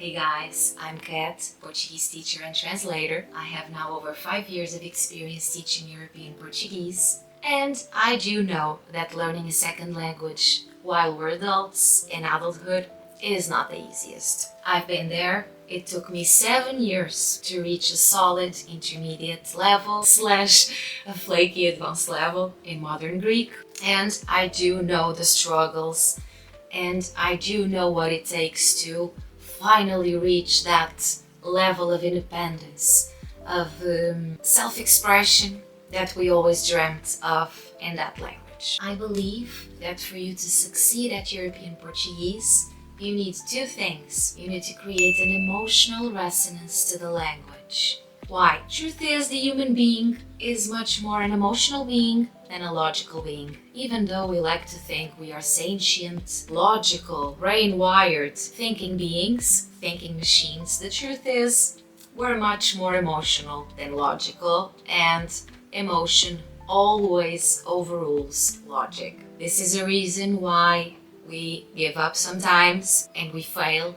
Hey guys, I'm Kat, Portuguese teacher and translator. I have now over 5 years of experience teaching European Portuguese. And I do know that learning a second language while we're adults in adulthood is not the easiest. I've been there. It took me 7 years to reach a solid intermediate level / a flaky advanced level in modern Greek. And I do know the struggles, and I do know what it takes to finally reach that level of independence, of self-expression that we always dreamt of in that language. I believe that for you to succeed at European Portuguese, you need two things. You need to create an emotional resonance to the language. Why? Truth is, the human being is much more an emotional being than a logical being. Even though we like to think we are sentient, logical, brain-wired thinking beings, thinking machines, the truth is we're much more emotional than logical, and emotion always overrules logic. This is a reason why we give up sometimes and we fail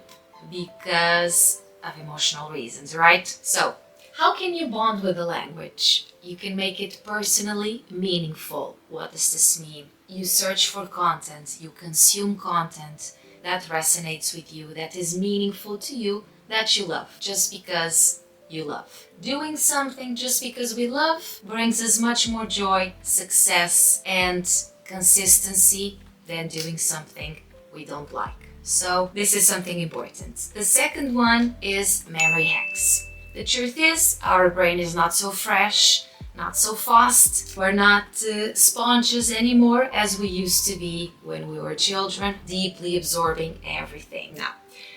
because of emotional reasons, right? So, how can you bond with the language? You can make it personally meaningful. What does this mean? You search for content, you consume content that resonates with you, that is meaningful to you, that you love, just because you love. Doing something just because we love brings us much more joy, success, and consistency than doing something we don't like. So this is something important. The second one is memory hacks. The truth is, our brain is not so fresh, not so fast. We're not sponges anymore as we used to be when we were children, deeply absorbing everything. Now,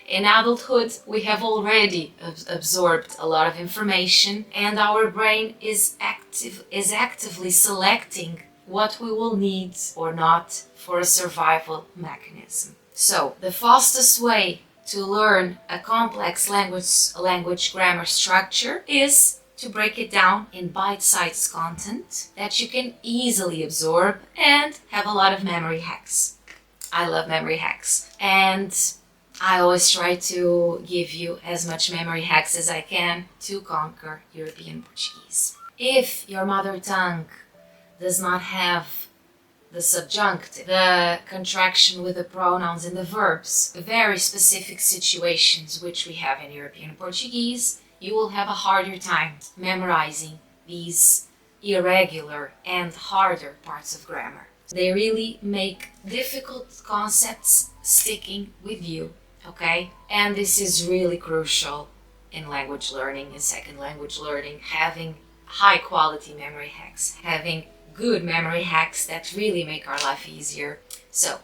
in adulthood, we have already absorbed a lot of information, and our brain is actively selecting what we will need or not for a survival mechanism. So, the fastest way to learn a complex language grammar structure is to break it down in bite-sized content that you can easily absorb and have a lot of memory hacks. I love memory hacks, and I always try to give you as much memory hacks as I can to conquer European Portuguese. If your mother tongue does not have the subjunctive, the contraction with the pronouns and the verbs, very specific situations which we have in European Portuguese, you will have a harder time memorizing these irregular and harder parts of grammar. They really make difficult concepts sticking with you, okay? And this is really crucial in language learning, in second language learning, having high quality memory hacks, having good memory hacks that really make our life easier. So,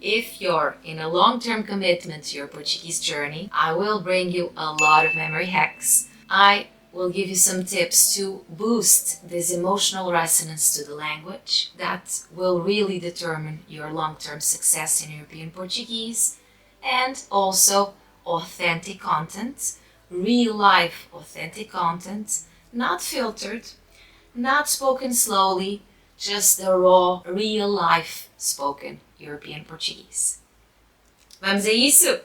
if you're in a long-term commitment to your Portuguese journey, I will bring you a lot of memory hacks. I will give you some tips to boost this emotional resonance to the language that will really determine your long-term success in European Portuguese, and also authentic content, real-life authentic content, not filtered, not spoken slowly, just the raw, real-life spoken European Portuguese. Vamos a isso?